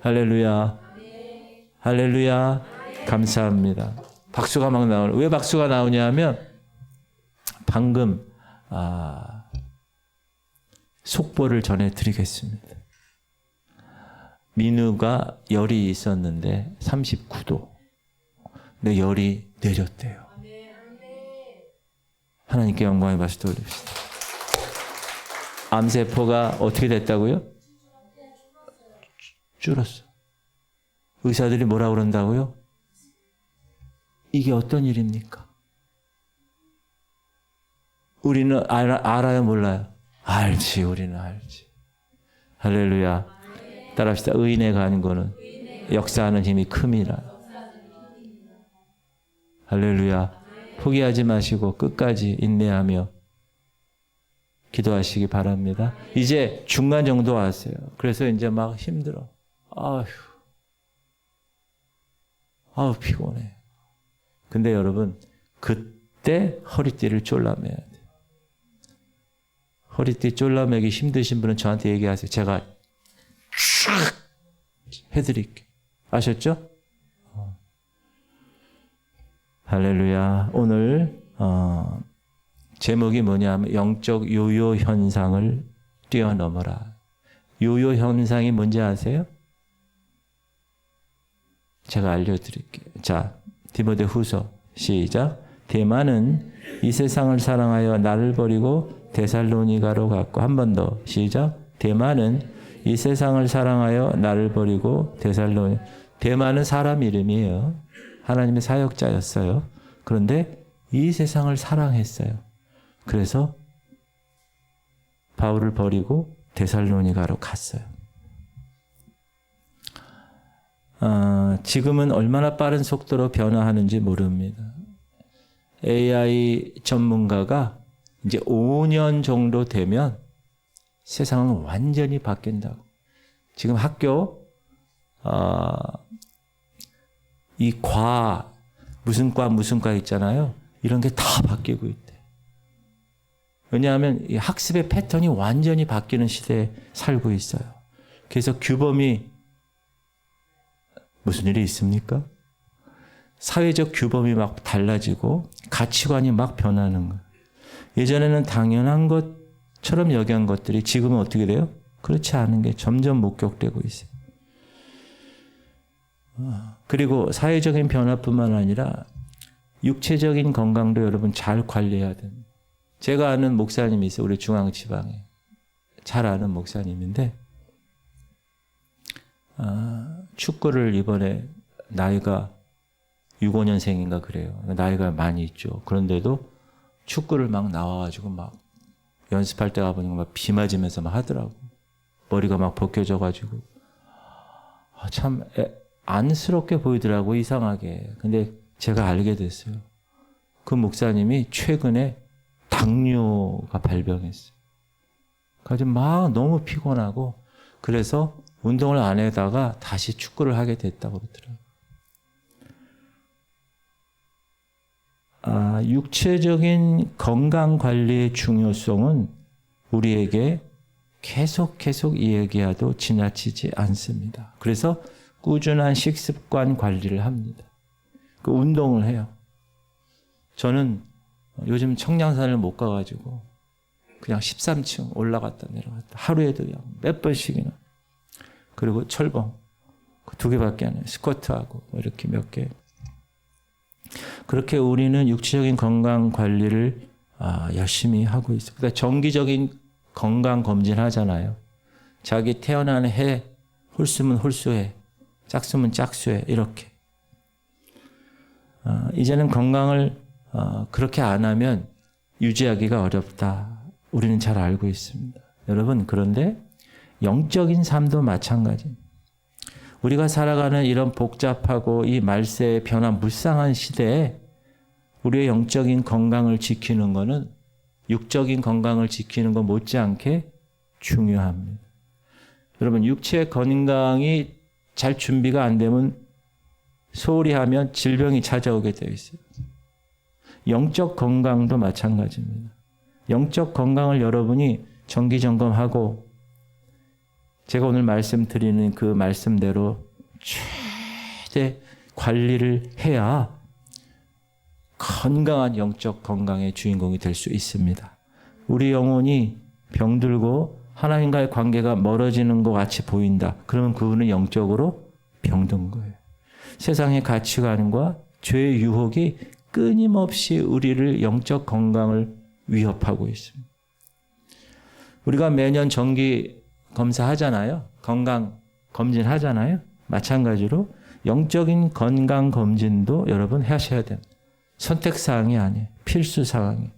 할렐루야. 할렐루야. 감사합니다. 박수가 막 나오는. 왜 박수가 나오냐 하면 방금 속보를 전해드리겠습니다. 민우가 열이 있었는데 39도. 근데 열이 내렸대요. 하나님께 영광의 박수 돌립시다. 암세포가 어떻게 됐다고요? 줄었어. 의사들이 뭐라 그런다고요? 이게 어떤 일입니까? 우리는 알아요, 몰라요? 알지, 우리는 알지. 할렐루야. 따라합시다. 의인의 간구는 역사하는 힘이 큼이라. 할렐루야. 포기하지 마시고 끝까지 인내하며 기도하시기 바랍니다. 이제 중간 정도 왔어요. 그래서 이제 막 힘들어. 아휴, 피곤해. 근데 여러분, 그때 허리띠를 졸라매야 돼. 허리띠 졸라매기 힘드신 분은 저한테 얘기하세요. 제가 쫙 해드릴게요. 아셨죠? 할렐루야. 오늘 제목이 뭐냐면 영적 요요 현상을 뛰어넘어라. 요요 현상이 뭔지 아세요? 제가 알려드릴게요. 자, 디모데후서 시작. 데마는 이 세상을 사랑하여 나를 버리고 데살로니가로 갔고, 한 번 더 시작. 데마는 이 세상을 사랑하여 나를 버리고 데마는 사람 이름이에요. 하나님의 사역자였어요. 그런데 이 세상을 사랑했어요. 그래서 바울을 버리고 데살로니가로 갔어요. 지금은 얼마나 빠른 속도로 변화하는지 모릅니다. AI 전문가가 이제 5년 정도 되면 세상은 완전히 바뀐다고. 지금 학교 이 무슨 과 있잖아요. 이런 게 다 바뀌고 있대. 왜냐하면 이 학습의 패턴이 완전히 바뀌는 시대에 살고 있어요. 그래서 규범이 무슨 일이 있습니까? 사회적 규범이 막 달라지고 가치관이 막 변하는 거예요. 예전에는 당연한 것처럼 여긴 것들이 지금은 어떻게 돼요? 그렇지 않은 게 점점 목격되고 있어요. 그리고 사회적인 변화뿐만 아니라 육체적인 건강도 여러분 잘 관리해야 됩니다. 제가 아는 목사님이 있어요. 우리 중앙지방에. 잘 아는 목사님인데 축구를 이번에 나이가 65년생인가 그래요. 나이가 많이 있죠. 그런데도 축구를 막 나와가지고 막 연습할 때 가보니까 막 비 맞으면서 막 하더라고. 머리가 막 벗겨져가지고. 참 안쓰럽게 보이더라고, 이상하게. 근데 제가 알게 됐어요. 그 목사님이 최근에 당뇨가 발병했어요. 그래서 막 너무 피곤하고 그래서 운동을 안 하다가 다시 축구를 하게 됐다고 그러더라고요. 육체적인 건강관리의 중요성은 우리에게 계속 이야기해도 지나치지 않습니다. 그래서 꾸준한 식습관 관리를 합니다. 그 운동을 해요. 저는 요즘 청량산을 못 가가지고 그냥 13층 올라갔다 내려갔다 하루에도 그냥 몇 번씩이나. 그리고 철봉 그 2개밖에 안 해요. 스쿼트하고 이렇게 몇 개. 그렇게 우리는 육체적인 건강 관리를 열심히 하고 있어요. 그러니까 정기적인 건강 검진 하잖아요. 자기 태어나는 해, 홀수면 홀수해, 짝수면 짝수해, 이렇게. 이제는 건강을 그렇게 안 하면 유지하기가 어렵다. 우리는 잘 알고 있습니다. 여러분, 그런데 영적인 삶도 마찬가지입니다. 우리가 살아가는 이런 복잡하고 이 말세의 변화무쌍한 시대에 우리의 영적인 건강을 지키는 것은 육적인 건강을 지키는 것 못지않게 중요합니다. 여러분, 육체의 건강이 잘 준비가 안 되면 소홀히 하면 질병이 찾아오게 되어 있어요. 영적 건강도 마찬가지입니다. 영적 건강을 여러분이 정기점검하고 제가 오늘 말씀드리는 그 말씀대로 최대 관리를 해야 건강한 영적 건강의 주인공이 될 수 있습니다. 우리 영혼이 병들고 하나님과의 관계가 멀어지는 것 같이 보인다. 그러면 그분은 영적으로 병든 거예요. 세상의 가치관과 죄의 유혹이 끊임없이 우리를 영적 건강을 위협하고 있습니다. 우리가 매년 정기 검사하잖아요. 건강 검진 하잖아요. 마찬가지로 영적인 건강 검진도 여러분 하셔야 됩니다. 선택사항이 아니에요. 필수사항이에요.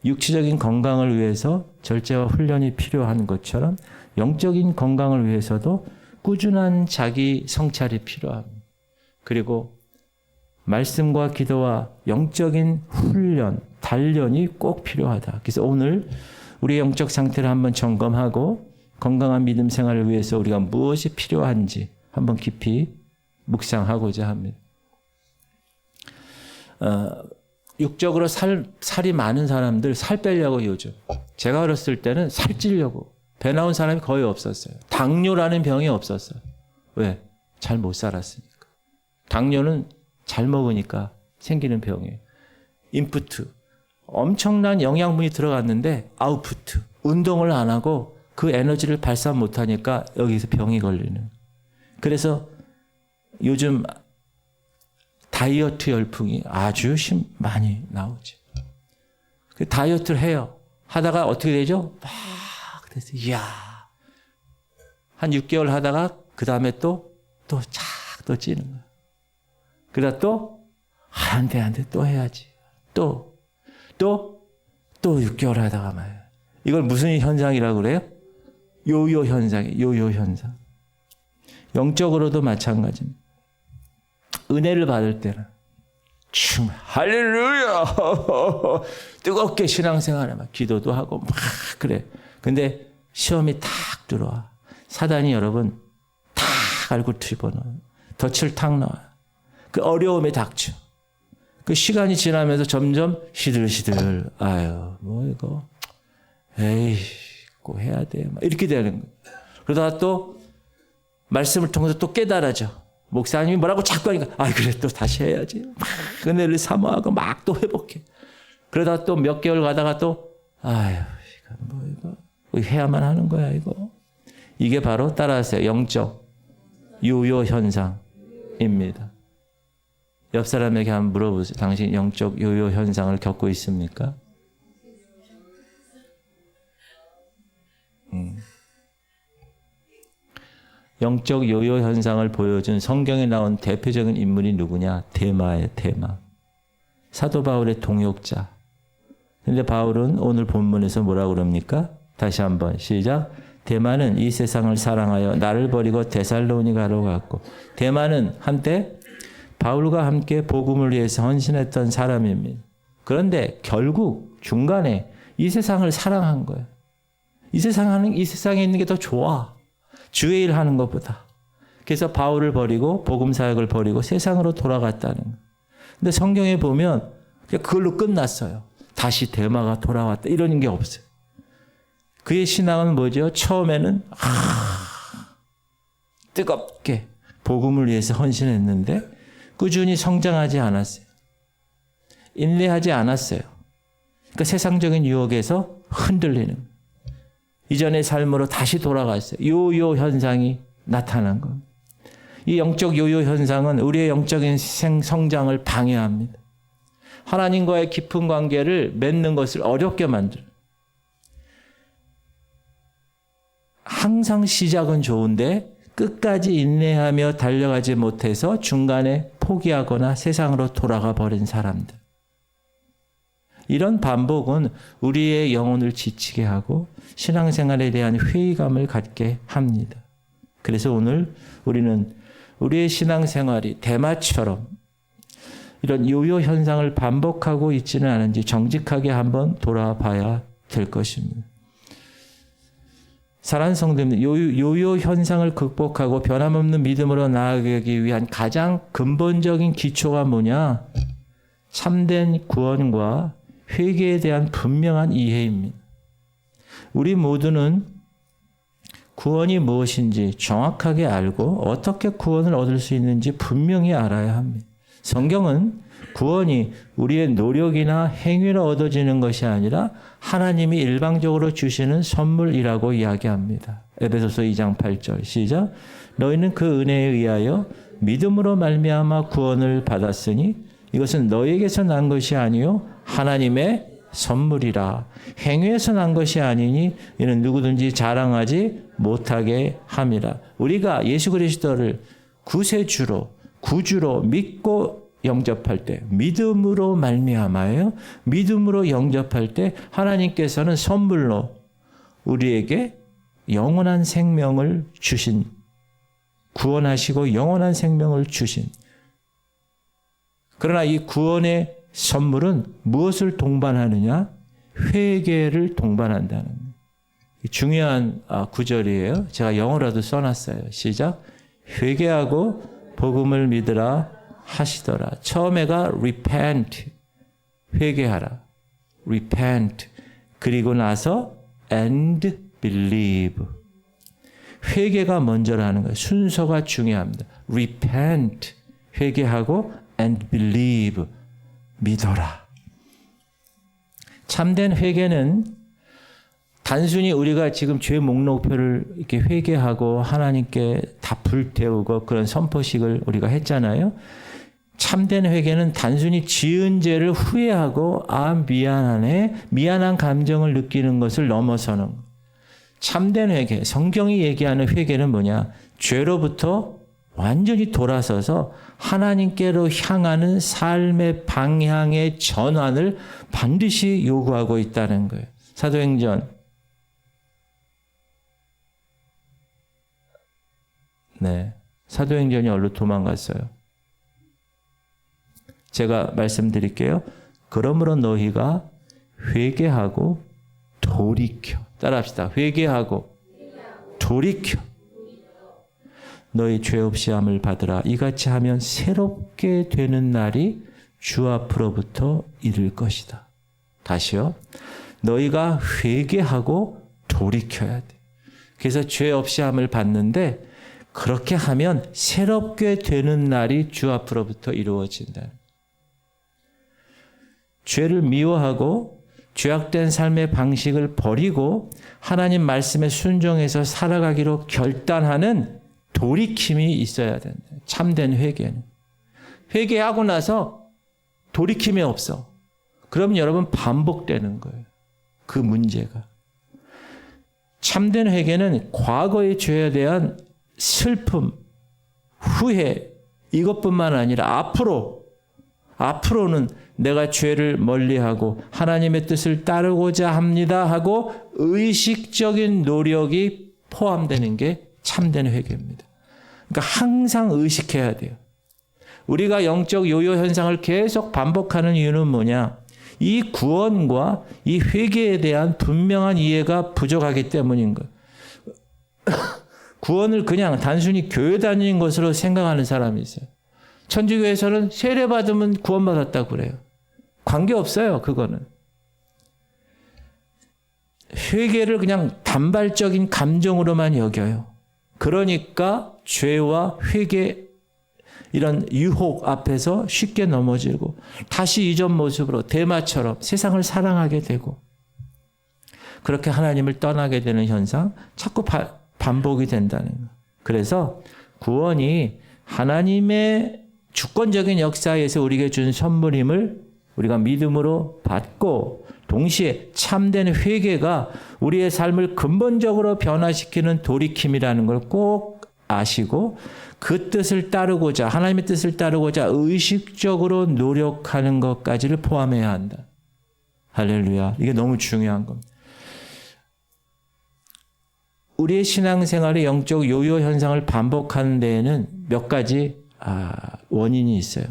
육체적인 건강을 위해서 절제와 훈련이 필요한 것처럼 영적인 건강을 위해서도 꾸준한 자기 성찰이 필요합니다. 그리고 말씀과 기도와 영적인 훈련, 단련이 꼭 필요하다. 그래서 오늘 우리의 영적 상태를 한번 점검하고 건강한 믿음 생활을 위해서 우리가 무엇이 필요한지 한번 깊이 묵상하고자 합니다. 육적으로 살이 많은 사람들 살 빼려고 요즘. 제가 어렸을 때는 살찌려고 배 나온 사람이 거의 없었어요. 당뇨라는 병이 없었어요. 왜? 잘 못 살았으니까. 당뇨는 잘 먹으니까 생기는 병이에요. 인푸트. 엄청난 영양분이 들어갔는데 아웃푸트. 운동을 안 하고 그 에너지를 발산 못하니까 여기서 병이 걸리는. 그래서 요즘 다이어트 열풍이 아주 많이 나오죠. 그 다이어트를 해요. 하다가 어떻게 되죠? 막 돼서 이야. 한 6개월 하다가 그 다음에 또 찌는 거야. 그러다 또 안 돼, 또 해야지. 또 6개월 하다가 말이야. 이걸 무슨 현상이라고 그래요? 요요 현상이에요. 요요 현상. 영적으로도 마찬가지입니다. 은혜를 받을 때는 할렐루야 뜨겁게 신앙생활에 막 기도도 하고 막 그래. 근데 시험이 탁 들어와. 사단이 여러분 탁 알고 집어넣어요. 덫을 탁 넣어요. 그 어려움에 닥쳐. 그 시간이 지나면서 점점 시들시들 아유 뭐 이거 에이 꼭 해야 돼 막 이렇게 되는 거예요. 그러다가 또 말씀을 통해서 또 깨달아져. 목사님이 뭐라고 자꾸 하니까 그래 또 다시 해야지. 막 은혜를 사모하고 막 또 회복해. 그러다가 또 몇 개월 가다가 또 아유 이거 해야만 하는 거야 이거. 이게 바로 따라하세요. 영적 요요 현상입니다. 옆 사람에게 한번 물어보세요. 당신 영적 요요 현상을 겪고 있습니까? 영적 요요 현상을 보여준 성경에 나온 대표적인 인물이 누구냐? 데마예요. 데마. 사도 바울의 동역자. 근데 바울은 오늘 본문에서 뭐라고 그럽니까? 다시 한번 시작. 데마는 이 세상을 사랑하여 나를 버리고 데살로니가로 갔고. 데마는 한때 바울과 함께 복음을 위해서 헌신했던 사람입니다. 그런데 결국 중간에 이 세상을 사랑한 거예요. 이 세상에 있는 게 더 좋아. 주의 일 하는 것보다. 그래서 바울을 버리고 복음 사역을 버리고 세상으로 돌아갔다는 거예요. 근데 성경에 보면 그걸로 끝났어요. 다시 데마가 돌아왔다. 이런 게 없어요. 그의 신앙은 뭐죠? 처음에는 뜨겁게 복음을 위해서 헌신했는데 꾸준히 성장하지 않았어요. 인내하지 않았어요. 그러니까 세상적인 유혹에서 흔들리는 이전의 삶으로 다시 돌아갔어요. 요요 현상이 나타난 겁니다. 이 영적 요요 현상은 우리의 영적인 성장을 방해합니다. 하나님과의 깊은 관계를 맺는 것을 어렵게 만들어요. 항상 시작은 좋은데 끝까지 인내하며 달려가지 못해서 중간에 포기하거나 세상으로 돌아가 버린 사람들. 이런 반복은 우리의 영혼을 지치게 하고 신앙생활에 대한 회의감을 갖게 합니다. 그래서 오늘 우리는 우리의 신앙생활이 데마처럼 이런 요요 현상을 반복하고 있지는 않은지 정직하게 한번 돌아봐야 될 것입니다. 사랑하는 성도님들, 요요 현상을 극복하고 변함없는 믿음으로 나아가기 위한 가장 근본적인 기초가 뭐냐? 참된 구원과 회개에 대한 분명한 이해입니다. 우리 모두는 구원이 무엇인지 정확하게 알고 어떻게 구원을 얻을 수 있는지 분명히 알아야 합니다. 성경은 구원이 우리의 노력이나 행위로 얻어지는 것이 아니라 하나님이 일방적으로 주시는 선물이라고 이야기합니다. 에베소서 2장 8절 시작. 너희는 그 은혜에 의하여 믿음으로 말미암아 구원을 받았으니 이것은 너희에게서 난 것이 아니요 하나님의 선물이라. 행위에서 난 것이 아니니 이는 누구든지 자랑하지 못하게 함이라. 우리가 예수 그리스도를 구세주로 구주로 믿고 영접할 때 믿음으로 말미암아요. 믿음으로 영접할 때 하나님께서는 선물로 우리에게 영원한 생명을 주신, 구원하시고 영원한 생명을 주신. 그러나 이 구원의 선물은 무엇을 동반하느냐? 회개를 동반한다는 중요한 구절이에요. 제가 영어로도 써놨어요. 시작. 회개하고 복음을 믿으라 하시더라. 처음에가 repent, 회개하라. repent. 그리고 나서 and believe. 회개가 먼저라는 거예요. 순서가 중요합니다. repent, 회개하고 and believe, 믿어라. 참된 회개는 단순히 우리가 지금 죄 목록표를 이렇게 회개하고 하나님께 다 불태우고 그런 선포식을 우리가 했잖아요. 참된 회개는 단순히 지은 죄를 후회하고 미안하네, 미안한 감정을 느끼는 것을 넘어서는 거예요. 참된 회개, 성경이 얘기하는 회개는 뭐냐? 죄로부터 완전히 돌아서서 하나님께로 향하는 삶의 방향의 전환을 반드시 요구하고 있다는 거예요. 사도행전 사도행전이 어디로 도망갔어요? 제가 말씀드릴게요. 그러므로 너희가 회개하고 돌이켜. 따라합시다. 회개하고 돌이켜. 너희 죄 없이 함을 받으라. 이같이 하면 새롭게 되는 날이 주 앞으로부터 이를 것이다. 다시요. 너희가 회개하고 돌이켜야 돼. 그래서 죄 없이 함을 받는데 그렇게 하면 새롭게 되는 날이 주 앞으로부터 이루어진다. 죄를 미워하고 죄악된 삶의 방식을 버리고 하나님 말씀에 순종해서 살아가기로 결단하는 돌이킴이 있어야 된다. 참된 회개는. 회개하고 나서 돌이킴이 없어. 그럼 여러분 반복되는 거예요. 그 문제가. 참된 회개는 과거의 죄에 대한 슬픔, 후회 이것뿐만 아니라 앞으로는 내가 죄를 멀리하고 하나님의 뜻을 따르고자 합니다 하고 의식적인 노력이 포함되는 게 참된 회개입니다. 그러니까 항상 의식해야 돼요. 우리가 영적 요요 현상을 계속 반복하는 이유는 뭐냐? 이 구원과 이 회개에 대한 분명한 이해가 부족하기 때문인 거예요. 구원을 그냥 단순히 교회 다니는 것으로 생각하는 사람이 있어요. 천주교에서는 세례 받으면 구원받았다고 그래요. 관계없어요, 그거는. 회개를 그냥 단발적인 감정으로만 여겨요. 그러니까 죄와 회개 이런 유혹 앞에서 쉽게 넘어지고 다시 이전 모습으로 대마처럼 세상을 사랑하게 되고 그렇게 하나님을 떠나게 되는 현상 자꾸 반복이 된다는 거예요. 그래서 구원이 하나님의 주권적인 역사에서 우리에게 준 선물임을 우리가 믿음으로 받고 동시에 참된 회개가 우리의 삶을 근본적으로 변화시키는 돌이킴이라는 걸 꼭 아시고 그 뜻을 따르고자 하나님의 뜻을 따르고자 의식적으로 노력하는 것까지를 포함해야 한다. 할렐루야. 이게 너무 중요한 겁니다. 우리의 신앙생활의 영적 요요 현상을 반복하는 데에는 몇 가지 원인이 있어요.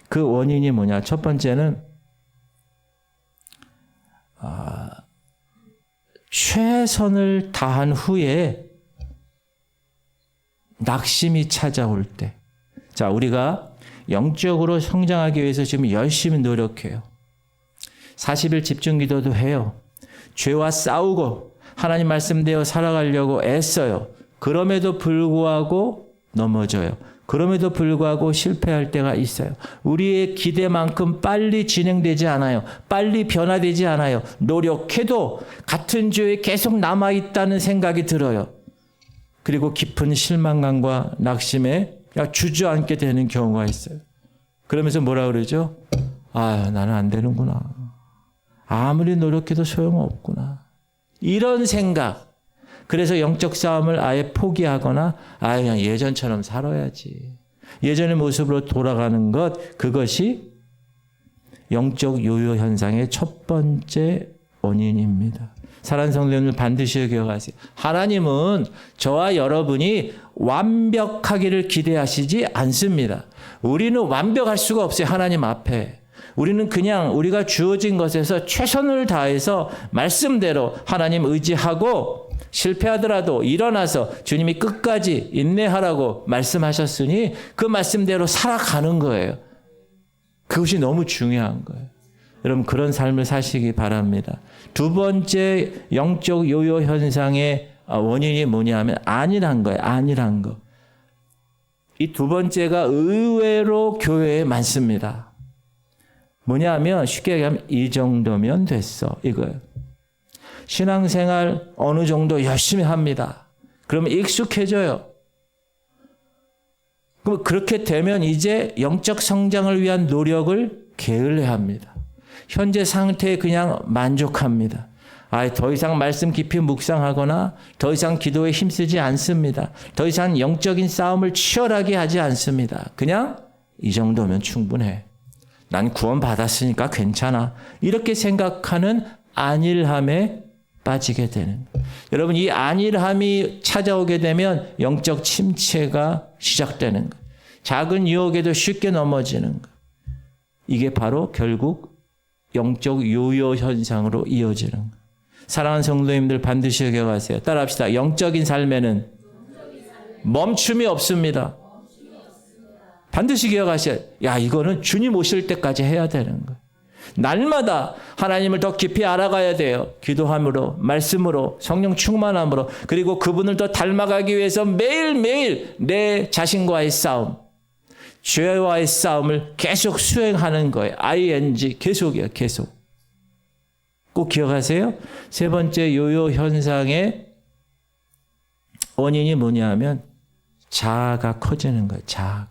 그 원인이 뭐냐? 첫 번째는 최선을 다한 후에 낙심이 찾아올 때. 자, 우리가 영적으로 성장하기 위해서 지금 열심히 노력해요. 40일 집중기도도 해요. 죄와 싸우고 하나님 말씀대로 살아가려고 애써요. 그럼에도 불구하고 넘어져요. 그럼에도 불구하고 실패할 때가 있어요. 우리의 기대만큼 빨리 진행되지 않아요. 빨리 변화되지 않아요. 노력해도 같은 죄에 계속 남아있다는 생각이 들어요. 그리고 깊은 실망감과 낙심에 주저앉게 되는 경우가 있어요. 그러면서 뭐라 그러죠? 아, 나는 안 되는구나. 아무리 노력해도 소용없구나. 이런 생각. 그래서 영적 싸움을 아예 포기하거나 그냥 예전처럼 살아야지. 예전의 모습으로 돌아가는 것, 그것이 영적 요요 현상의 첫 번째 원인입니다. 사랑하는 성도님들 반드시 기억하세요. 하나님은 저와 여러분이 완벽하기를 기대하시지 않습니다. 우리는 완벽할 수가 없어요. 하나님 앞에. 우리는 그냥 우리가 주어진 것에서 최선을 다해서 말씀대로 하나님 의지하고 실패하더라도 일어나서 주님이 끝까지 인내하라고 말씀하셨으니 그 말씀대로 살아가는 거예요. 그것이 너무 중요한 거예요. 여러분 그런 삶을 사시기 바랍니다. 두 번째 영적 요요 현상의 원인이 뭐냐면 안일한 거예요. 안일한 거. 이 두 번째가 의외로 교회에 많습니다. 뭐냐면 쉽게 얘기하면 이 정도면 됐어 이거예요. 신앙생활 어느 정도 열심히 합니다. 그러면 익숙해져요. 그럼 그렇게 되면 이제 영적 성장을 위한 노력을 게을러 합니다. 현재 상태에 그냥 만족합니다. 더 이상 말씀 깊이 묵상하거나 더 이상 기도에 힘쓰지 않습니다. 더 이상 영적인 싸움을 치열하게 하지 않습니다. 그냥 이 정도면 충분해. 난 구원 받았으니까 괜찮아. 이렇게 생각하는 안일함에 빠지게 되는 거예요. 여러분 이 안일함이 찾아오게 되면 영적 침체가 시작되는 거예요. 작은 유혹에도 쉽게 넘어지는 거예요. 이게 바로 결국 영적 요요 현상으로 이어지는 거예요. 사랑하는 성도님들 반드시 기억하세요. 따라합시다. 영적인 삶에는 멈춤이 없습니다. 반드시 기억하셔야 돼요. 이거는 주님 오실 때까지 해야 되는 거예요. 날마다 하나님을 더 깊이 알아가야 돼요. 기도함으로, 말씀으로, 성령 충만함으로, 그리고 그분을 더 닮아가기 위해서 매일매일 내 자신과의 싸움, 죄와의 싸움을 계속 수행하는 거예요. ing 계속이에요. 계속. 꼭 기억하세요. 세 번째 요요 현상의 원인이 뭐냐면 자아가 커지는 거예요. 자아가.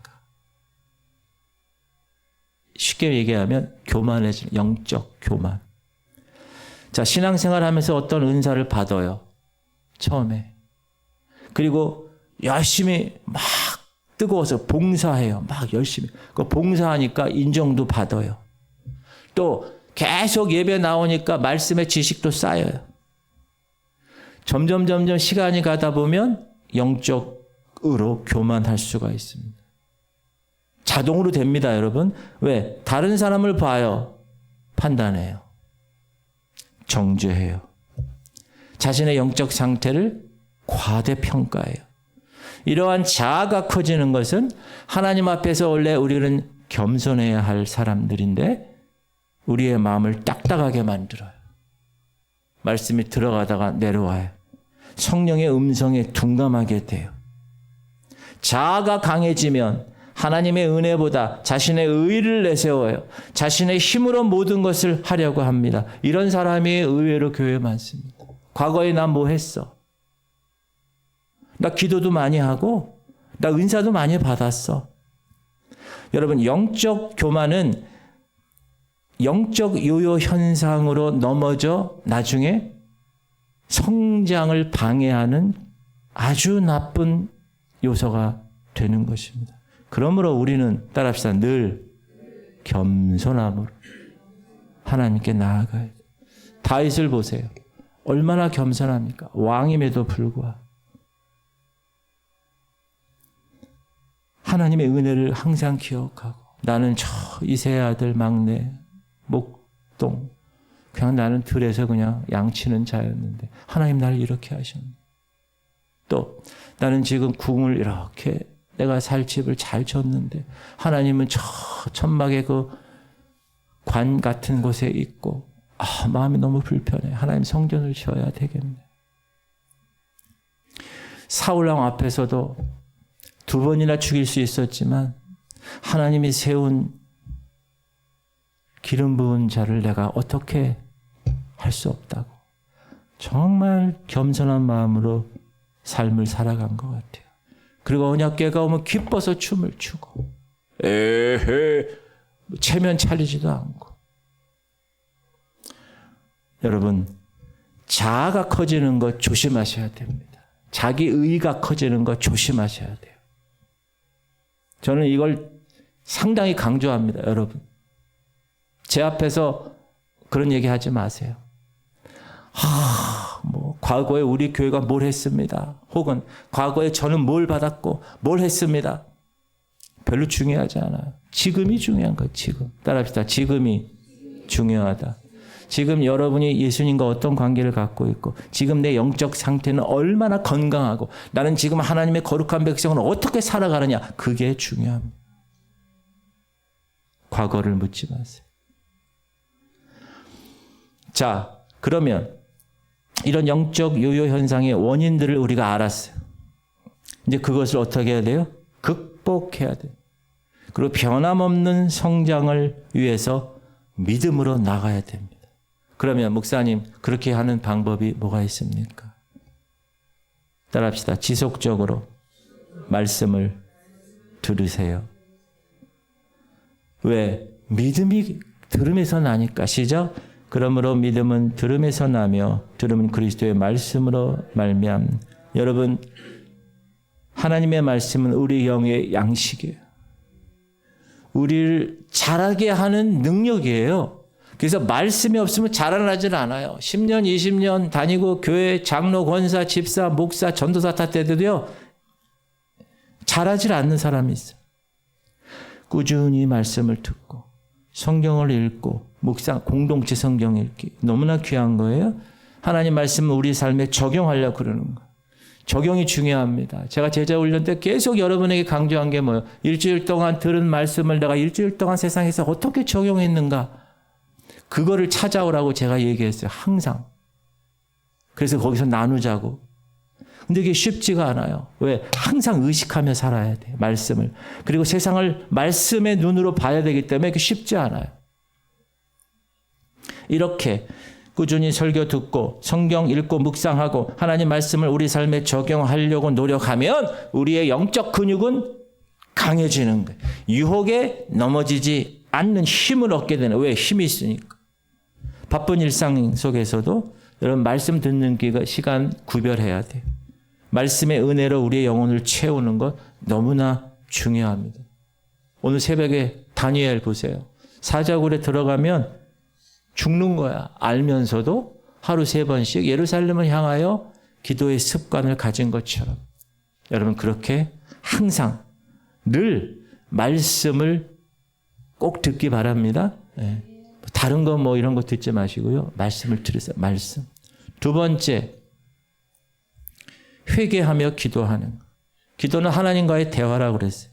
쉽게 얘기하면 교만해지는 영적 교만. 자, 신앙생활 하면서 어떤 은사를 받아요. 처음에. 그리고 열심히 막 뜨거워서 봉사해요. 막 열심히. 그 봉사하니까 인정도 받아요. 또 계속 예배 나오니까 말씀의 지식도 쌓여요. 점점 시간이 가다 보면 영적으로 교만할 수가 있습니다. 자동으로 됩니다, 여러분. 왜? 다른 사람을 봐요. 판단해요. 정죄해요. 자신의 영적 상태를 과대평가해요. 이러한 자아가 커지는 것은 하나님 앞에서 원래 우리는 겸손해야 할 사람들인데 우리의 마음을 딱딱하게 만들어요. 말씀이 들어가다가 내려와요. 성령의 음성에 둔감하게 돼요. 자아가 강해지면 하나님의 은혜보다 자신의 의를 내세워요. 자신의 힘으로 모든 것을 하려고 합니다. 이런 사람이 의외로 교회에 많습니다. 과거에 난 뭐 했어? 나 기도도 많이 하고 나 은사도 많이 받았어. 여러분 영적 교만은 영적 요요 현상으로 넘어져 나중에 성장을 방해하는 아주 나쁜 요소가 되는 것입니다. 그러므로 우리는 따라합시다. 늘 겸손함으로 하나님께 나아가야 돼요. 다윗을 보세요. 얼마나 겸손합니까? 왕임에도 불구하고 하나님의 은혜를 항상 기억하고 나는 저 이세의 아들 막내 목동 그냥 나는 들에서 그냥 양치는 자였는데 하나님 나를 이렇게 하셨네. 또 나는 지금 궁을 이렇게 내가 살 집을 잘 졌는데 하나님은 저 천막의 그 관 같은 곳에 있고 마음이 너무 불편해. 하나님 성전을 지어야 되겠네. 사울왕 앞에서도 2번이나 죽일 수 있었지만 하나님이 세운 기름 부은 자를 내가 어떻게 할 수 없다고 정말 겸손한 마음으로 삶을 살아간 것 같아요. 그리고 언약궤가 오면 기뻐서 춤을 추고 에헤 체면 차리지도 않고. 여러분, 자아가 커지는 것 조심하셔야 됩니다. 자기 의가 커지는 것 조심하셔야 돼요. 저는 이걸 상당히 강조합니다. 여러분, 제 앞에서 그런 얘기 하지 마세요. 과거에 우리 교회가 뭘 했습니다. 혹은 과거에 저는 뭘 받았고 뭘 했습니다. 별로 중요하지 않아요. 지금이 중요한 거예요. 지금. 따라합시다. 지금이 중요하다. 지금 여러분이 예수님과 어떤 관계를 갖고 있고 지금 내 영적 상태는 얼마나 건강하고 나는 지금 하나님의 거룩한 백성으로 어떻게 살아가느냐, 그게 중요합니다. 과거를 묻지 마세요. 자, 그러면 이런 영적 요요 현상의 원인들을 우리가 알았어요. 이제 그것을 어떻게 해야 돼요? 극복해야 돼요. 그리고 변함없는 성장을 위해서 믿음으로 나가야 됩니다. 그러면 목사님, 그렇게 하는 방법이 뭐가 있습니까? 따라합시다. 지속적으로 말씀을 들으세요. 왜? 믿음이 들음에서 나니까. 시작. 그러므로 믿음은 들음에서 나며 들음은 그리스도의 말씀으로 말미암. 여러분, 하나님의 말씀은 우리 영의 양식이에요. 우리를 자라게 하는 능력이에요. 그래서 말씀이 없으면 자라나질 않아요. 10년, 20년 다니고 교회 장로, 권사, 집사, 목사, 전도사 탓해도요, 자라질 않는 사람이 있어요. 꾸준히 말씀을 듣고 성경을 읽고 묵상, 공동체 성경 읽기 너무나 귀한 거예요. 하나님 말씀을 우리 삶에 적용하려고 그러는 거예요. 적용이 중요합니다. 제가 제자 훈련 때 계속 여러분에게 강조한 게 뭐예요? 일주일 동안 들은 말씀을 내가 일주일 동안 세상에서 어떻게 적용했는가? 그거를 찾아오라고 제가 얘기했어요. 항상. 그래서 거기서 나누자고. 근데 이게 쉽지가 않아요. 왜? 항상 의식하며 살아야 돼. 말씀을. 그리고 세상을 말씀의 눈으로 봐야 되기 때문에 그게 쉽지 않아요. 이렇게 꾸준히 설교 듣고 성경 읽고 묵상하고 하나님 말씀을 우리 삶에 적용하려고 노력하면 우리의 영적 근육은 강해지는 거예요. 유혹에 넘어지지 않는 힘을 얻게 되는. 왜? 힘이 있으니까. 바쁜 일상 속에서도 여러분 말씀 듣는 시간 구별해야 돼요. 말씀의 은혜로 우리의 영혼을 채우는 것 너무나 중요합니다. 오늘 새벽에 다니엘 보세요. 사자굴에 들어가면 죽는 거야. 알면서도 하루 3번씩 예루살렘을 향하여 기도의 습관을 가진 것처럼 여러분 그렇게 항상 늘 말씀을 꼭 듣기 바랍니다. 네. 다른 거 뭐 이런 거 듣지 마시고요. 말씀을 들으세요. 말씀. 2번째, 회개하며 기도하는 거. 기도는 하나님과의 대화라고 그랬어요.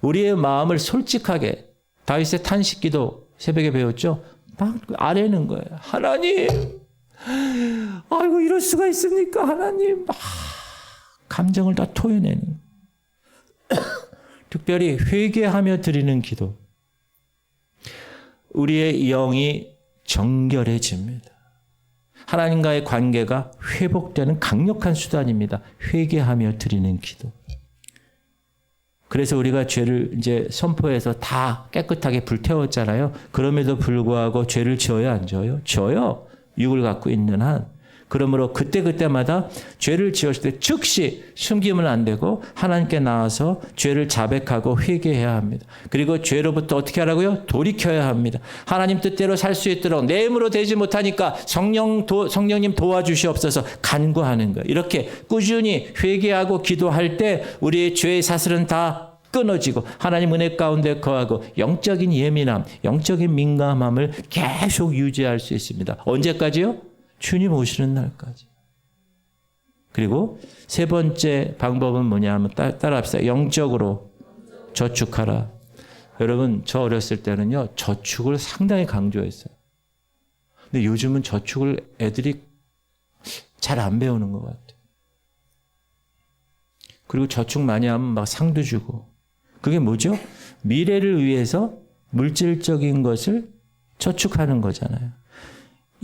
우리의 마음을 솔직하게, 다윗의 탄식기도 새벽에 배웠죠? 막 아뢰는 거예요. 하나님, 아이고 이럴 수가 있습니까? 하나님, 감정을 다 토해내는. 특별히 회개하며 드리는 기도. 우리의 영이 정결해집니다. 하나님과의 관계가 회복되는 강력한 수단입니다. 회개하며 드리는 기도. 그래서 우리가 죄를 이제 선포해서 다 깨끗하게 불태웠잖아요. 그럼에도 불구하고 죄를 지어야 안 지어요? 지어요. 육을 갖고 있는 한. 그러므로 그때마다 죄를 지었을 때 즉시 숨기면 안 되고 하나님께 나와서 죄를 자백하고 회개해야 합니다. 그리고 죄로부터 어떻게 하라고요? 돌이켜야 합니다. 하나님 뜻대로 살 수 있도록 내 힘으로 되지 못하니까 성령님 도와주시옵소서 간구하는 거예요. 이렇게 꾸준히 회개하고 기도할 때 우리의 죄의 사슬은 다 끊어지고 하나님 은혜 가운데 거하고 영적인 예민함, 영적인 민감함을 계속 유지할 수 있습니다. 언제까지요? 주님 오시는 날까지. 그리고 3번째 방법은 뭐냐 하면 따라합시다. 영적으로 저축하라. 여러분 저 어렸을 때는요 저축을 상당히 강조했어요. 근데 요즘은 저축을 애들이 잘 안 배우는 것 같아요. 그리고 저축 많이 하면 막 상도 주고. 그게 뭐죠? 미래를 위해서 물질적인 것을 저축하는 거잖아요.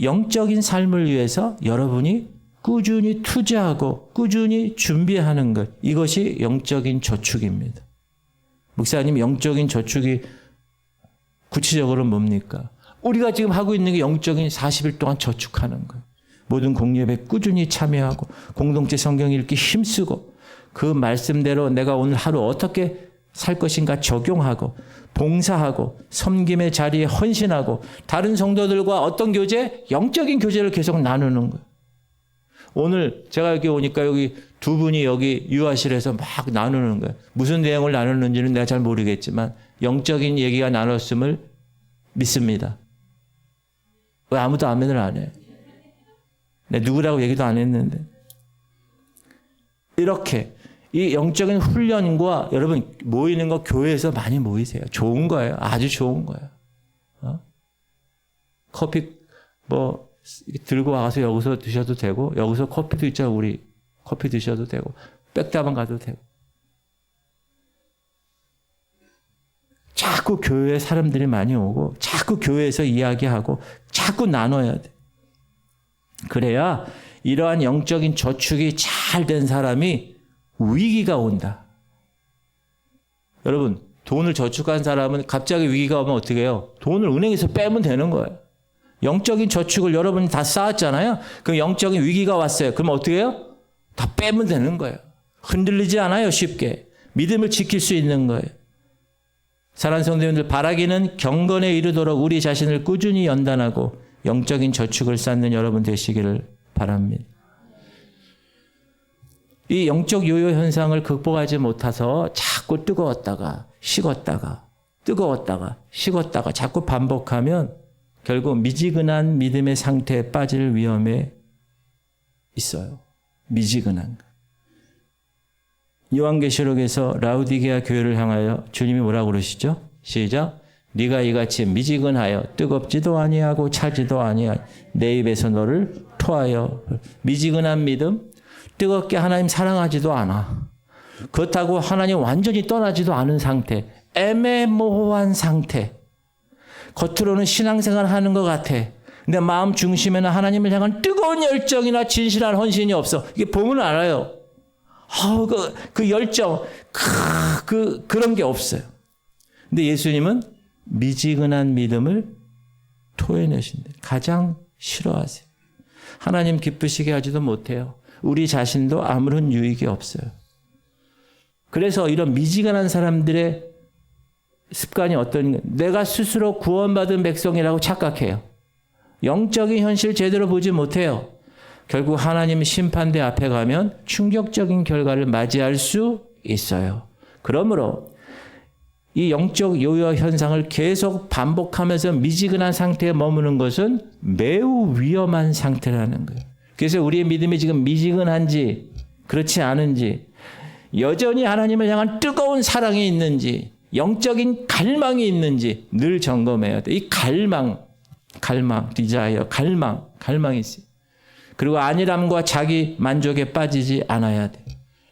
영적인 삶을 위해서 여러분이 꾸준히 투자하고 꾸준히 준비하는 것. 이것이 영적인 저축입니다. 목사님, 영적인 저축이 구체적으로 뭡니까? 우리가 지금 하고 있는 게 영적인 40일 동안 저축하는 거예요. 모든 공예배 꾸준히 참여하고 공동체 성경 읽기 힘쓰고 그 말씀대로 내가 오늘 하루 어떻게 살 것인가 적용하고 봉사하고 섬김의 자리에 헌신하고 다른 성도들과 어떤 교제? 영적인 교제를 계속 나누는 거예요. 오늘 제가 여기 오니까 여기 두 분이 여기 유아실에서 막 나누는 거예요. 무슨 내용을 나누는지는 내가 잘 모르겠지만 영적인 얘기가 나눴음을 믿습니다. 왜 아무도 아멘을 안 해요? 내가 누구라고 얘기도 안 했는데. 이렇게 이 영적인 훈련과 여러분 모이는 거 교회에서 많이 모이세요. 좋은 거예요. 아주 좋은 거예요. 커피 뭐 들고 와서 여기서 드셔도 되고 여기서 커피도 있잖아요. 우리 커피 드셔도 되고 백다방 가도 되고. 자꾸 교회에 사람들이 많이 오고 자꾸 교회에서 이야기하고 자꾸 나눠야 돼. 그래야 이러한 영적인 저축이 잘 된 사람이 위기가 온다. 여러분 돈을 저축한 사람은 갑자기 위기가 오면 어떻게 해요? 돈을 은행에서 빼면 되는 거예요. 영적인 저축을 여러분이 다 쌓았잖아요. 그럼 영적인 위기가 왔어요. 그럼 어떻게 해요? 다 빼면 되는 거예요. 흔들리지 않아요. 쉽게. 믿음을 지킬 수 있는 거예요. 사랑하는 성도님들, 바라기는 경건에 이르도록 우리 자신을 꾸준히 연단하고 영적인 저축을 쌓는 여러분 되시기를 바랍니다. 이 영적 요요 현상을 극복하지 못해서 자꾸 뜨거웠다가 식었다가 뜨거웠다가 식었다가 자꾸 반복하면 결국 미지근한 믿음의 상태에 빠질 위험에 있어요. 미지근한 거. 요한계시록에서 라우디게아 교회를 향하여 주님이 뭐라고 그러시죠? 시작. 네가 이같이 미지근하여 뜨겁지도 아니하고 차지도 아니하여 내 입에서 너를 토하여. 미지근한 믿음, 뜨겁게 하나님 사랑하지도 않아. 그렇다고 하나님 완전히 떠나지도 않은 상태, 애매모호한 상태. 겉으로는 신앙생활 하는 것 같아. 근데 마음 중심에는 하나님을 향한 뜨거운 열정이나 진실한 헌신이 없어. 이게 보면 알아요. 그 열정, 그런 게 없어요. 근데 예수님은 미지근한 믿음을 토해내신다. 가장 싫어하세요. 하나님 기쁘시게 하지도 못해요. 우리 자신도 아무런 유익이 없어요. 그래서 이런 미지근한 사람들의 습관이 어떤, 내가 스스로 구원받은 백성이라고 착각해요. 영적인 현실 제대로 보지 못해요. 결국 하나님 심판대 앞에 가면 충격적인 결과를 맞이할 수 있어요. 그러므로 이 영적 요요 현상을 계속 반복하면서 미지근한 상태에 머무는 것은 매우 위험한 상태라는 거예요. 그래서 우리의 믿음이 지금 미지근한지 그렇지 않은지, 여전히 하나님을 향한 뜨거운 사랑이 있는지, 영적인 갈망이 있는지 늘 점검해야 돼. 이 갈망, 디자이어, 갈망이 있어요. 그리고 안일함과 자기 만족에 빠지지 않아야 돼.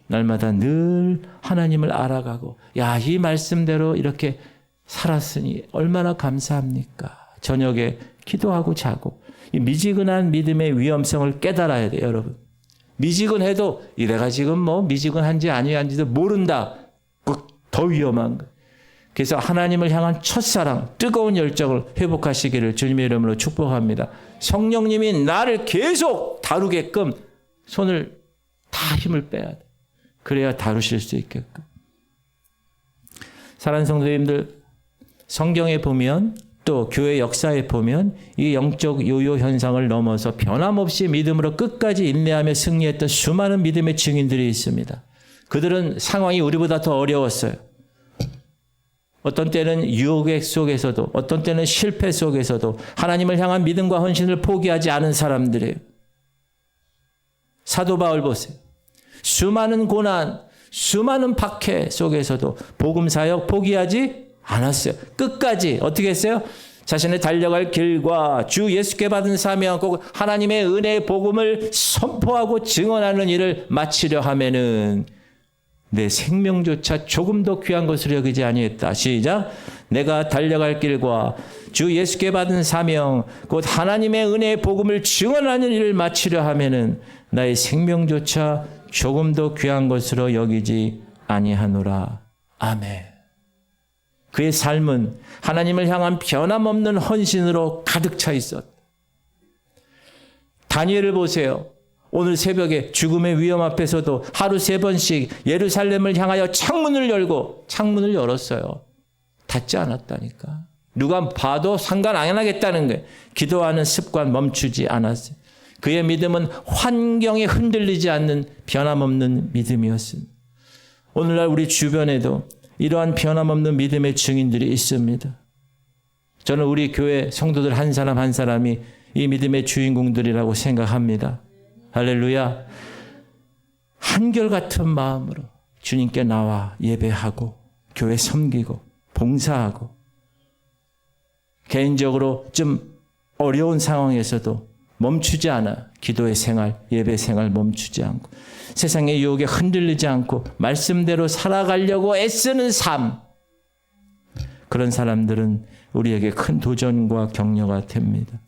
날마다 늘 하나님을 알아가고, 야, 이 말씀대로 이렇게 살았으니 얼마나 감사합니까? 저녁에 기도하고 자고. 이 미지근한 믿음의 위험성을 깨달아야 돼요, 여러분. 미지근해도 내가 지금 뭐 미지근한지 아니한지도 모른다. 더 위험한 거예요. 그래서 하나님을 향한 첫사랑, 뜨거운 열정을 회복하시기를 주님의 이름으로 축복합니다. 성령님이 나를 계속 다루게끔 손을 다 힘을 빼야 돼. 그래야 다루실 수 있게끔. 사랑하는 성도님들, 성경에 보면 또 교회 역사에 보면 이 영적 요요 현상을 넘어서 변함없이 믿음으로 끝까지 인내하며 승리했던 수많은 믿음의 증인들이 있습니다. 그들은 상황이 우리보다 더 어려웠어요. 어떤 때는 유혹 속에서도, 어떤 때는 실패 속에서도 하나님을 향한 믿음과 헌신을 포기하지 않은 사람들이에요. 사도 바울 보세요. 수많은 고난, 수많은 박해 속에서도 복음 사역 포기하지 않았어요. 끝까지 어떻게 했어요? 자신의 달려갈 길과 주 예수께 받은 사명, 꼭 하나님의 은혜의 복음을 선포하고 증언하는 일을 마치려 하면은 내 생명조차 조금 더 귀한 것으로 여기지 아니했다. 시작. 내가 달려갈 길과 주 예수께 받은 사명 곧 하나님의 은혜의 복음을 증언하는 일을 마치려 하면은 나의 생명조차 조금 더 귀한 것으로 여기지 아니하노라. 아멘. 그의 삶은 하나님을 향한 변함없는 헌신으로 가득 차 있었다. 다니엘을 보세요. 오늘 새벽에 죽음의 위험 앞에서도 하루 3번씩 예루살렘을 향하여 창문을 열었어요. 닫지 않았다니까. 누가 봐도 상관 안 하겠다는 거예요. 기도하는 습관 멈추지 않았어요. 그의 믿음은 환경에 흔들리지 않는 변함없는 믿음이었습니다. 오늘날 우리 주변에도 이러한 변함없는 믿음의 증인들이 있습니다. 저는 우리 교회 성도들 한 사람 한 사람이 이 믿음의 주인공들이라고 생각합니다. 할렐루야. 한결같은 마음으로 주님께 나와 예배하고 교회 섬기고 봉사하고 개인적으로 좀 어려운 상황에서도 멈추지 않아 기도의 생활, 예배 생활 멈추지 않고 세상의 유혹에 흔들리지 않고 말씀대로 살아가려고 애쓰는 삶. 그런 사람들은 우리에게 큰 도전과 격려가 됩니다.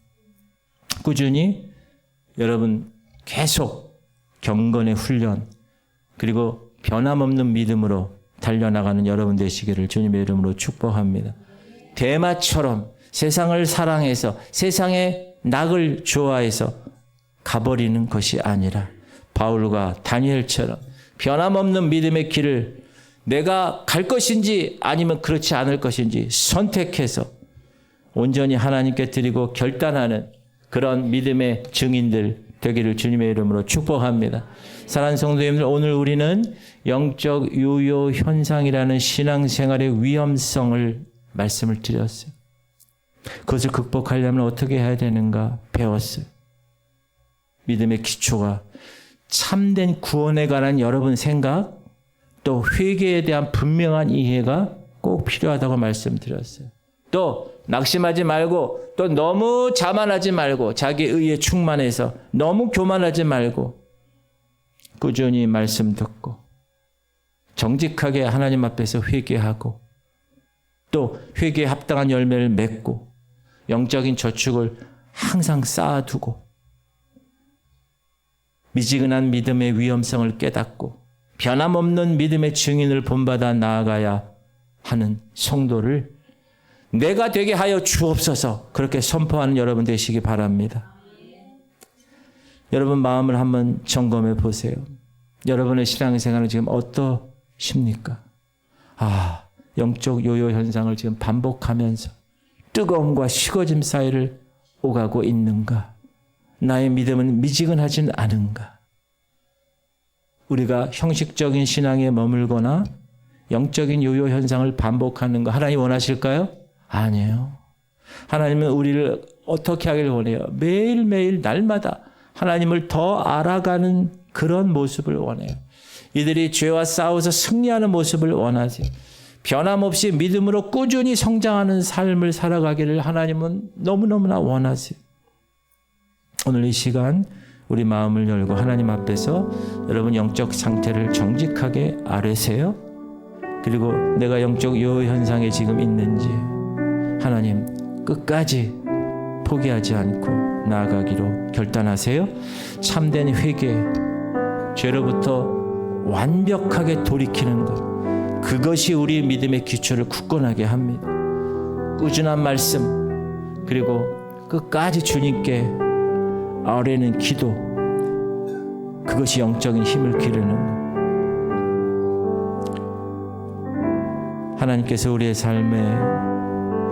꾸준히 여러분 계속 경건의 훈련 그리고 변함없는 믿음으로 달려나가는 여러분 되시기를 주님의 이름으로 축복합니다. 대마처럼 세상을 사랑해서 세상의 낙을 좋아해서 가버리는 것이 아니라 바울과 다니엘처럼 변함없는 믿음의 길을 내가 갈 것인지 아니면 그렇지 않을 것인지 선택해서 온전히 하나님께 드리고 결단하는 그런 믿음의 증인들 되기를 주님의 이름으로 축복합니다. 사랑하는 성도님들, 오늘 우리는 영적 요요 현상이라는 신앙생활의 위험성을 말씀을 드렸어요. 그것을 극복하려면 어떻게 해야 되는가 배웠어요. 믿음의 기초가 참된 구원에 관한 여러분 생각 또 회개에 대한 분명한 이해가 꼭 필요하다고 말씀드렸어요. 또 낙심하지 말고 또 너무 자만하지 말고 자기 의에 충만해서 너무 교만하지 말고 꾸준히 말씀 듣고 정직하게 하나님 앞에서 회개하고 또 회개에 합당한 열매를 맺고 영적인 저축을 항상 쌓아두고 미지근한 믿음의 위험성을 깨닫고 변함없는 믿음의 증인을 본받아 나아가야 하는 성도를 내가 되게 하여 주옵소서 그렇게 선포하는 여러분 되시기 바랍니다. 여러분 마음을 한번 점검해 보세요. 여러분의 신앙생활은 지금 어떠십니까? 영적 요요 현상을 지금 반복하면서 뜨거움과 식어짐 사이를 오가고 있는가? 나의 믿음은 미지근하진 않은가? 우리가 형식적인 신앙에 머물거나 영적인 요요 현상을 반복하는 거 하나님 원하실까요? 아니에요. 하나님은 우리를 어떻게 하길 원해요? 매일매일 날마다 하나님을 더 알아가는 그런 모습을 원해요. 이들이 죄와 싸워서 승리하는 모습을 원하세요. 변함없이 믿음으로 꾸준히 성장하는 삶을 살아가기를 하나님은 너무너무나 원하세요. 오늘 이 시간 우리 마음을 열고 하나님 앞에서 여러분 영적 상태를 정직하게 아뢰세요. 그리고 내가 영적 요요 현상에 지금 있는지 하나님 끝까지 포기하지 않고 나아가기로 결단하세요. 참된 회개, 죄로부터 완벽하게 돌이키는 것, 그것이 우리 믿음의 기초를 굳건하게 합니다. 꾸준한 말씀, 그리고 끝까지 주님께 아뢰는 기도, 그것이 영적인 힘을 기르는 것. 하나님께서 우리의 삶에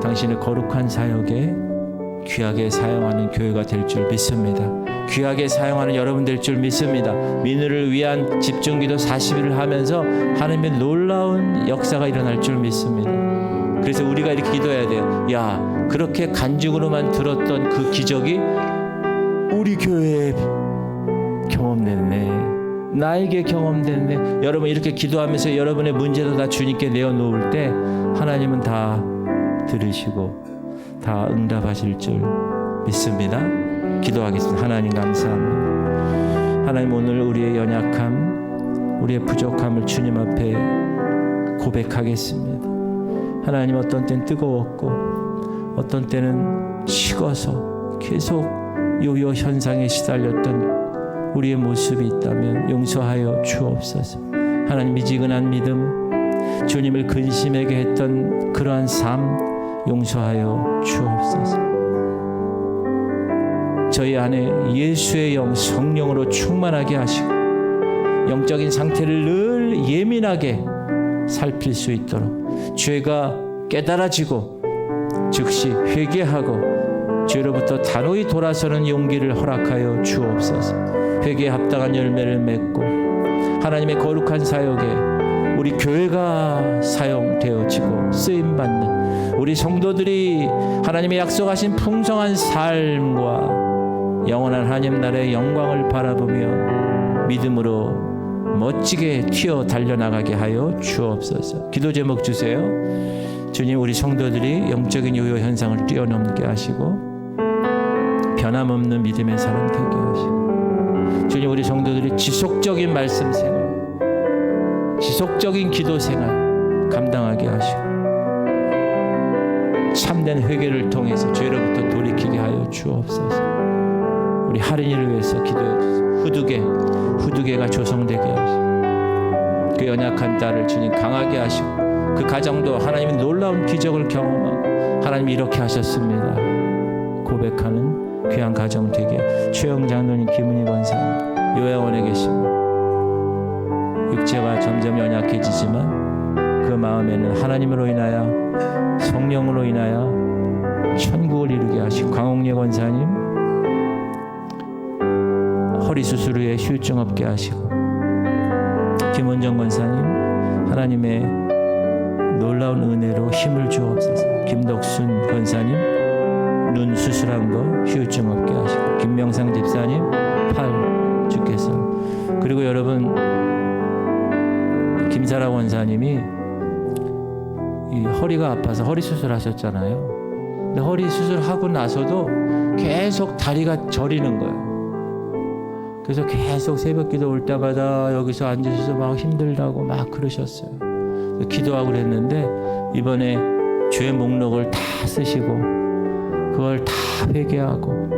당신의 거룩한 사역에 귀하게 사용하는 교회가 될 줄 믿습니다. 귀하게 사용하는 여러분 될 줄 믿습니다. 민우를 위한 집중기도 40일을 하면서 하나님의 놀라운 역사가 일어날 줄 믿습니다. 그래서 우리가 이렇게 기도해야 돼요. 야, 그렇게 간증으로만 들었던 그 기적이 우리 교회에 경험됐네. 나에게 경험됐네. 여러분 이렇게 기도하면서 여러분의 문제도 다 주님께 내어놓을 때 하나님은 다 들으시고 다 응답하실 줄 믿습니다. 기도하겠습니다. 하나님 감사합니다. 하나님 오늘 우리의 연약함 우리의 부족함을 주님 앞에 고백하겠습니다. 하나님, 어떤 때는 뜨거웠고 어떤 때는 식어서 계속 요요 현상에 시달렸던 우리의 모습이 있다면 용서하여 주옵소서. 하나님, 미지근한 믿음, 주님을 근심하게 했던 그러한 삶 용서하여 주옵소서. 저희 안에 예수의 영, 성령으로 충만하게 하시고 영적인 상태를 늘 예민하게 살필 수 있도록 죄가 깨달아지고 즉시 회개하고 죄로부터 단호히 돌아서는 용기를 허락하여 주옵소서. 회개에 합당한 열매를 맺고 하나님의 거룩한 사역에 우리 교회가 사용되어지고 쓰임받는 우리 성도들이 하나님의 약속하신 풍성한 삶과 영원한 하나님 나라의 영광을 바라보며 믿음으로 멋지게 튀어 달려나가게 하여 주옵소서. 기도 제목 주세요. 주님, 우리 성도들이 영적인 요요 현상을 뛰어넘게 하시고 변함없는 믿음의 사람 되게 하시고, 주님, 우리 성도들이 지속적인 말씀 생활, 지속적인 기도 생활 감당하게 하시고 참된 회개를 통해서 죄로부터 돌이키게 하여 주옵소서. 우리 할인이를 위해서 기도해 주세요. 후두개가 조성되게 하시고 그 연약한 딸을 주님 강하게 하시고 그 가정도 하나님의 놀라운 기적을 경험하고 하나님이 이렇게 하셨습니다 고백하는 귀한 가정 되게. 최영 장로님, 김은희 권사님 요양원에 계십니다. 육체가 점점 연약해지지만 그 마음에는 하나님으로 인하여 성령으로 인하여 천국을 이루게 하시고, 강홍래 권사님 허리 수술 후에 후유증 없게 하시고, 김원정 권사님 하나님의 놀라운 은혜로 힘을 주옵소서. 김덕순 권사님 눈 수술한 거 후유증 없게 하시고, 김명상 집사님 팔 주께서, 그리고 여러분 김사라 권사님이 이 허리가 아파서 허리 수술하셨잖아요. 근데 허리 수술하고 나서도 계속 다리가 저리는 거예요. 그래서 계속 새벽기도 올 때마다 여기서 앉으셔서 막 힘들다고 막 그러셨어요. 기도하고 그랬는데 이번에 죄 목록을 다 쓰시고 그걸 다 회개하고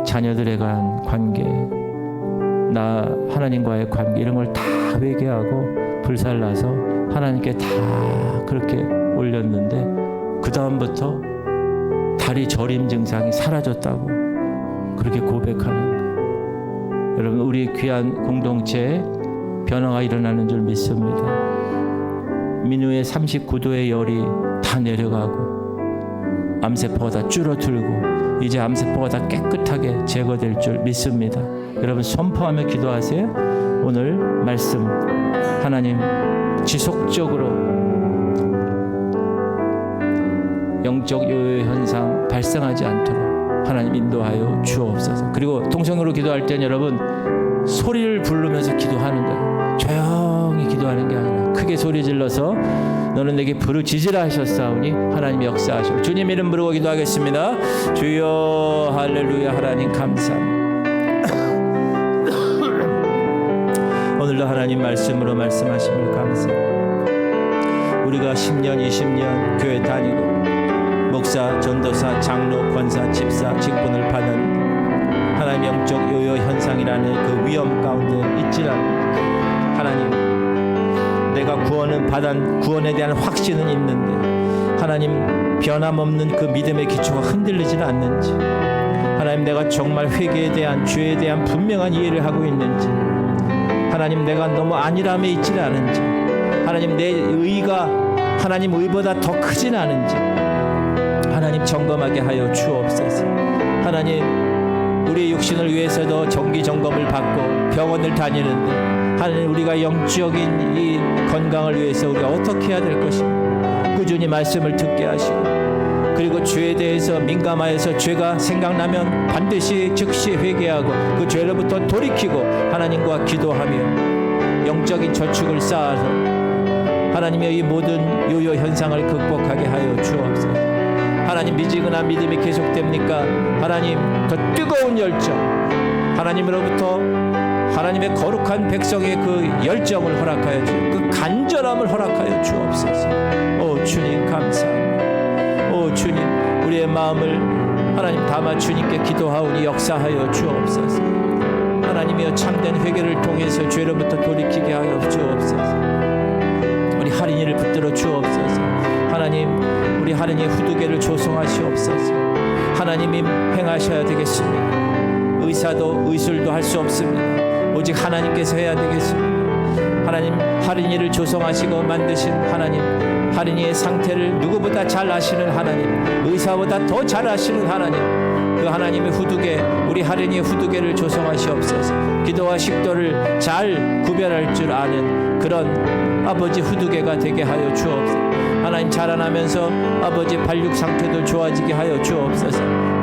자녀들에 관한 관계, 나 하나님과의 관계 이런 걸 다 회개하고 불살라서 하나님께 다 그렇게 올렸는데 그 다음부터 다리 저림 증상이 사라졌다고 그렇게 고백하는 거예요. 여러분, 우리 귀한 공동체에 변화가 일어나는 줄 믿습니다. 민우의 39도의 열이 다 내려가고 암세포가 다 줄어들고 이제 암세포가 다 깨끗하게 제거될 줄 믿습니다. 여러분, 선포하며 기도하세요. 오늘 말씀 하나님 지속적으로 영적 요요 현상 발생하지 않도록 하나님 인도하여 주옵소서. 그리고 통성으로 기도할 때는 여러분 소리를 부르면서 기도하는 거예요. 조용히 기도하는 게 아니라 크게 소리 질러서 너는 내게 부르짖으라 하셨사오니 하나님이 역사하시고, 주님 이름 부르고 기도하겠습니다. 주여 할렐루야. 하나님 감사합니다. 오늘도 하나님 말씀으로 말씀하심을 감사합니다. 우리가 10년 20년 교회 다니고 목사, 전도사, 장로, 권사, 집사 직분을 받은 하나님 영적 요요 현상이라는 그 위험 가운데 있지만 하나님, 내가 구원은 받은 구원에 대한 확신은 있는데 하나님 변함없는 그 믿음의 기초가 흔들리지는 않는지, 하나님 내가 정말 회개에 대한 죄에 대한 분명한 이해를 하고 있는지, 하나님 내가 너무 안일함에 있지는 않은지, 하나님 내 의가 하나님 의보다 더 크진 않은지 하나님 점검하게 하여 주옵소서. 하나님, 우리의 육신을 위해서도 정기 점검을 받고 병원을 다니는데 하나님 우리가 영적인 이 건강을 위해서 우리가 어떻게 해야 될 것인가 꾸준히 말씀을 듣게 하시고, 그리고 죄에 대해서 민감하여서 죄가 생각나면 반드시 즉시 회개하고 그 죄로부터 돌이키고 하나님과 기도하며 영적인 저축을 쌓아서 하나님의 이 모든 요요 현상을 극복하게 하여 주옵소서. 하나님, 미지근한 믿음이 계속됩니까? 하나님 더 뜨거운 열정, 하나님으로부터 하나님의 거룩한 백성의 그 열정을 허락하여 주옵소서. 그 간절함을 허락하여 주옵소서. 오 주님 감사합니다. 오 주님 우리의 마음을 하나님 담아 주님께 기도하오니 역사하여 주옵소서. 하나님이여 참된 회개를 통해서 죄로부터 돌이키게 하여 주옵소서. 우리 할인이를 붙들어 주옵소서. 하나님 우리 할인이의 후두개를 조성하시옵소서. 하나님이 행하셔야 되겠습니다. 의사도 의술도 할 수 없습니다. 오직 하나님께서 해야 되겠습니다. 하나님 할인이를 조성하시고 만드신 하나님, 할인이의 상태를 누구보다 잘 아시는 하나님, 의사보다 더 잘 아시는 하나님, 그 하나님의 후두개, 우리 할인이의 후두개를 조성하시옵소서. 기도와 식도를 잘 구별할 줄 아는 그런 아버지 후두개가 되게 하여 주옵소서. 하나님 자라나면서 아버지 발육 상태도 좋아지게 하여 주옵소서.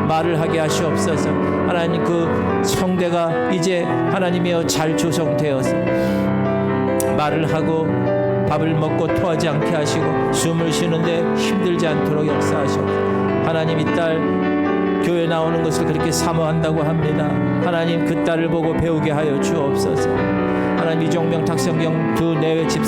말을 하게 하시옵소서. 하나님 그 성대가 이제 하나님이여 잘 조성되어서 말을 하고 밥을 먹고 토하지 않게 하시고 숨을 쉬는데 힘들지 않도록 역사하시옵소서. 하나님 이 딸 교회 나오는 것을 그렇게 사모한다고 합니다. 하나님 그 딸을 보고 배우게 하여 주옵소서. 하나님 이종명 탁성경 두 내외 집사